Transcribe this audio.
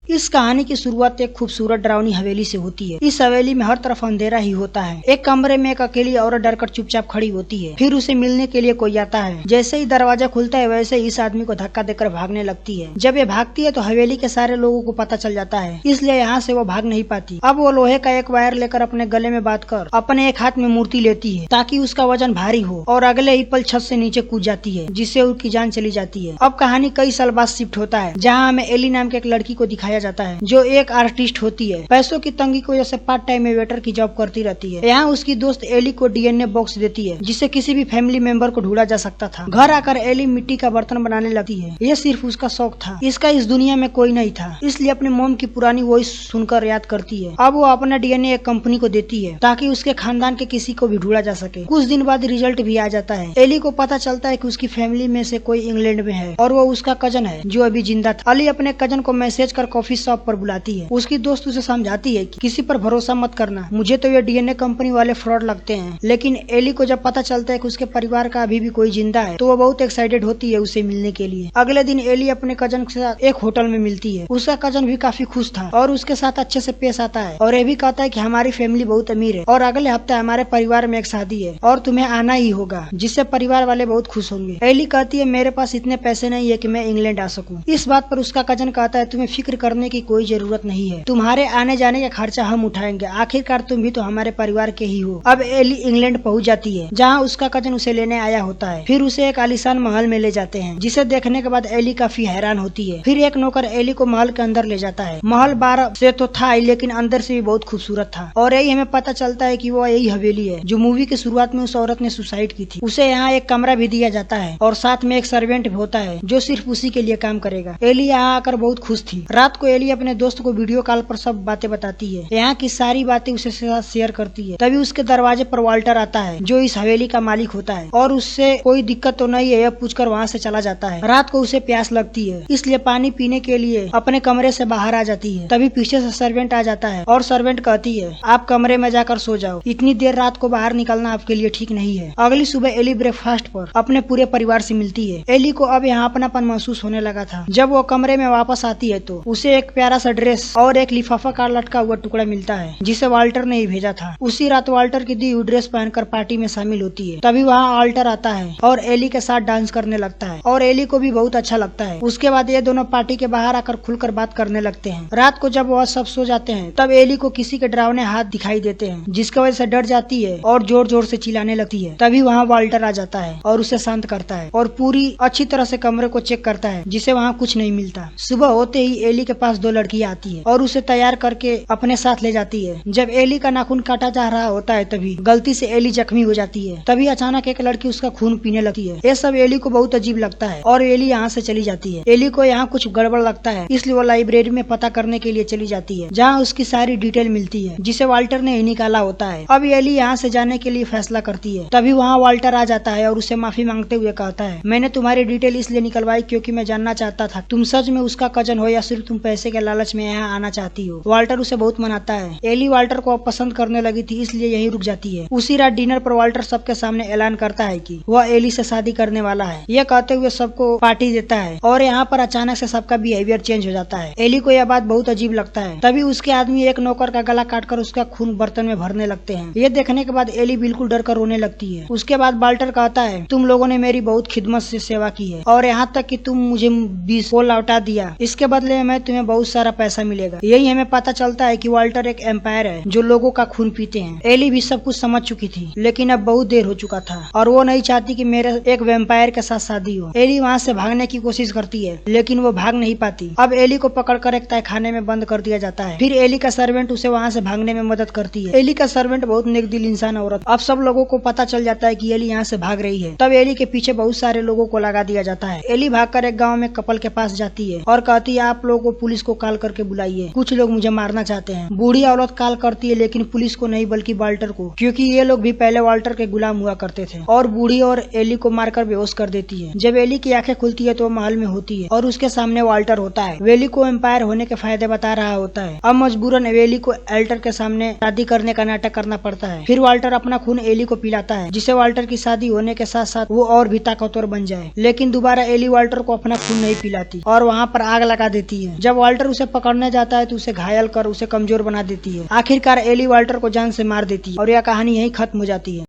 इस कहानी की शुरुआत एक खूबसूरत डरावनी हवेली से होती है। इस हवेली में हर तरफ अंधेरा ही होता है। एक कमरे में एक अकेली औरत डरकर चुपचाप खड़ी होती है। फिर उसे मिलने के लिए कोई आता है। जैसे ही दरवाजा खुलता है वैसे ही इस आदमी को धक्का देकर भागने लगती है। जब ये भागती है तो हवेली के सारे लोगों को पता चल जाता है, इसलिए यहाँ से वो भाग नहीं पाती। अब वो लोहे का एक वायर लेकर अपने गले में बांध कर अपने एक हाथ में मूर्ति लेती है ताकि उसका वजन भारी हो, और अगले ही पल छत से नीचे कूद जाती है, जिससे उसकी जान चली जाती है। अब कहानी कई साल बाद शिफ्ट होता है, जहाँ हमें एली नाम के एक लड़की को दिखाया जाता है जो एक आर्टिस्ट होती है। पैसों की तंगी की वजह से पार्ट टाइम में वेटर की जॉब करती रहती है। यहाँ उसकी दोस्त एली को डीएनए बॉक्स देती है जिससे किसी भी फैमिली मेंबर को ढूंढा जा सकता था। घर आकर एली मिट्टी का बर्तन बनाने लगती है। ये सिर्फ उसका शौक था, इसका इस दुनिया में कोई नहीं था, इसलिए अपने मॉम की पुरानी वॉइस सुनकर याद करती है। अब वो अपना डीएनए एक कंपनी को देती है ताकि उसके खानदान के किसी को भी ढूंढा जा सके। कुछ दिन बाद रिजल्ट भी आ जाता है। एली को पता चलता है कि उसकी फैमिली में से कोई इंग्लैंड में है और वो उसका कजन है जो अभी जिंदा था। अली अपने कजन को मैसेज कर कॉफी शॉप पर बुलाती है। उसकी दोस्त उसे समझाती है कि किसी पर भरोसा मत करना, मुझे तो ये डीएनए कंपनी वाले फ्रॉड लगते हैं। लेकिन एली को जब पता चलता है कि उसके परिवार का अभी भी कोई जिंदा है तो वो बहुत एक्साइटेड होती है उसे मिलने के लिए। अगले दिन एली अपने कजन के साथ एक होटल में मिलती है। उसका कजन भी काफी खुश था और उसके साथ अच्छे से पेश आता है और ये भी कहता है कि हमारी फैमिली बहुत अमीर है और अगले हफ्ते हमारे परिवार में एक शादी है और तुम्हें आना ही होगा, जिससे परिवार वाले बहुत खुश होंगे। एली कहती है मेरे पास इतने पैसे नहीं है कि मैं इंग्लैंड आ सकूं। इस बात पर उसका कजन कहता है तुम्हें फिक्र करने की कोई जरूरत नहीं है, तुम्हारे आने जाने का खर्चा हम उठाएंगे, आखिरकार तुम भी तो हमारे परिवार के ही हो। अब एली इंग्लैंड पहुंच जाती है जहाँ उसका कजन उसे लेने आया होता है। फिर उसे एक आलीशान महल में ले जाते हैं, जिसे देखने के बाद एली काफी हैरान होती है। फिर एक नौकर एली को महल के अंदर ले जाता है। महल बाहर से तो था लेकिन अंदर से भी बहुत खूबसूरत था और यही हमें पता चलता है कि वो यही हवेली है जो मूवी के शुरुआत में उस औरत ने सुसाइड की थी। उसे यहाँ एक कमरा भी दिया जाता है और साथ में एक सर्वेंट भी होता है जो सिर्फ उसी के लिए काम करेगा। एली यहाँ आकर बहुत खुश थी। रात को एली अपने दोस्त को वीडियो कॉल पर सब बातें बताती है, यहाँ की सारी बातें उसे साथ शेयर करती है। तभी उसके दरवाजे पर वाल्टर आता है जो इस हवेली का मालिक होता है और उससे कोई दिक्कत तो नहीं है यह पूछकर वहाँ से चला जाता है। रात को उसे प्यास लगती है इसलिए पानी पीने के लिए अपने कमरे से बाहर आ जाती है। तभी पीछे से सर्वेंट आ जाता है और सर्वेंट कहती है आप कमरे में जाकर सो जाओ, इतनी देर रात को बाहर निकलना आपके लिए ठीक नहीं है। अगली सुबह एली ब्रेकफास्ट पर अपने पूरे परिवार से मिलती है। एली को अब यहाँ अपनापन महसूस होने लगा था। जब वो कमरे में वापस आती है तो उसे एक प्यारा सा ड्रेस और एक लिफाफा का लटका हुआ टुकड़ा मिलता है जिसे वाल्टर ने ही भेजा था। उसी रात वाल्टर की दी हुई ड्रेस पहनकर पार्टी में शामिल होती है। तभी वहाँ वाल्टर आता है और एली के साथ डांस करने लगता है और एली को भी बहुत अच्छा लगता है। उसके बाद ये दोनों पार्टी के बाहर आकर खुलकर बात करने लगते हैं। रात को जब वह सब सो जाते हैं तब एली को किसी के डरावने हाथ दिखाई देते हैं जिसकी वजह से डर जाती है और जोर जोर से चिल्लाने लगती है। तभी वहाँ वाल्टर आ जाता है और उसे शांत करता है और पूरी अच्छी तरह से कमरे को चेक करता है जिसे वहाँ कुछ नहीं मिलता। सुबह होते ही एली के पास दो लड़कियाँ आती है और उसे तैयार करके अपने साथ ले जाती है। जब एली का नाखून काटा जा रहा होता है तभी गलती से एली जख्मी हो जाती है। तभी अचानक एक लड़की उसका खून पीने लगती है। ये सब एली को बहुत अजीब लगता है और एली यहाँ से चली जाती है। एली को यहाँ कुछ गड़बड़ लगता है इसलिए वो लाइब्रेरी में पता करने के लिए चली जाती है जहाँ उसकी सारी डिटेल मिलती है जिसे वाल्टर ने ही निकाला होता है। अब एली यहाँ से जाने के लिए फैसला करती है। तभी वहाँ वाल्टर आ जाता है और उसे माफी मांगते हुए कहता है मैंने तुम्हारी डिटेल इसलिए निकलवाई क्योंकि मैं जानना चाहता था तुम सच में उसका कजन हो या सिर्फ तुम पैसे के लालच में यहाँ आना चाहती हो। वाल्टर उसे बहुत मनाता है। एली वाल्टर को अब पसंद करने लगी थी इसलिए यहीं रुक जाती है। उसी रात डिनर पर वाल्टर सबके सामने ऐलान करता है कि वह एली से शादी करने वाला है। यह कहते हुए सबको पार्टी देता है और यहाँ पर अचानक से सबका बिहेवियर चेंज हो जाता है। एली को यह बात बहुत अजीब लगता है। तभी उसके आदमी एक नौकर का गला काटकर उसका खून बर्तन में भरने लगते हैं। ये देखने के बाद एली बिल्कुल डर कर रोने लगती है। उसके बाद वाल्टर कहता है तुम लोगों ने मेरी बहुत खिदमत से सेवा की है और यहाँ तक कि तुम मुझे 20 को लौटा दिया, इसके बदले में तुम्हें बहुत सारा पैसा मिलेगा। यही हमें पता चलता है कि वाल्टर एक एम्पायर है जो लोगों का खून पीते हैं। एली भी सब कुछ समझ चुकी थी लेकिन अब बहुत देर हो चुका था और वो नहीं चाहती कि मेरे एक वैम्पायर के साथ शादी हो। एली वहाँ से भागने की कोशिश करती है लेकिन वो भाग नहीं पाती। अब एली को पकड़कर एक तहखाने में बंद कर दिया जाता है। फिर एली का सर्वेंट उसे वहाँ से भागने में मदद करती है। एली का सर्वेंट बहुत नेकदिल इंसान औरत। अब सब लोगों को पता चल जाता है कि एली यहाँ से भाग रही है। तब एली के पीछे बहुत सारे लोगों को लगा दिया जाता है। एली भागकर एक गाँव में कपल के पास जाती है और कहती है आप लोगों को पुलिस को कॉल करके बुलाइए, कुछ लोग मुझे मारना चाहते हैं। बूढ़ी औरत कॉल करती है लेकिन पुलिस को नहीं बल्कि वाल्टर को, क्योंकि ये लोग भी पहले वाल्टर के गुलाम हुआ करते थे। और बूढ़ी और एली को मारकर बेहोश कर देती है। जब एली की आंखें खुलती है तो वो महल में होती है और उसके सामने वाल्टर होता है। वेली को एम्पायर होने के फायदे बता रहा होता है। अब मजबूरन वेली को एल्टर के सामने शादी करने का नाटक करना पड़ता है। फिर वाल्टर अपना खून एली को पिलाता है जिससे वाल्टर की शादी होने के साथ साथ वो और भी ताकतवर बन जाए। लेकिन दोबारा एली वाल्टर को अपना खून नहीं पिलाती और वहाँ पर आग लगा देती है। जब वाल्टर उसे पकड़ने जाता है तो उसे घायल कर उसे कमजोर बना देती है। आखिरकार एली वाल्टर को जान से मार देती है और यह कहानी यहीं खत्म हो जाती है।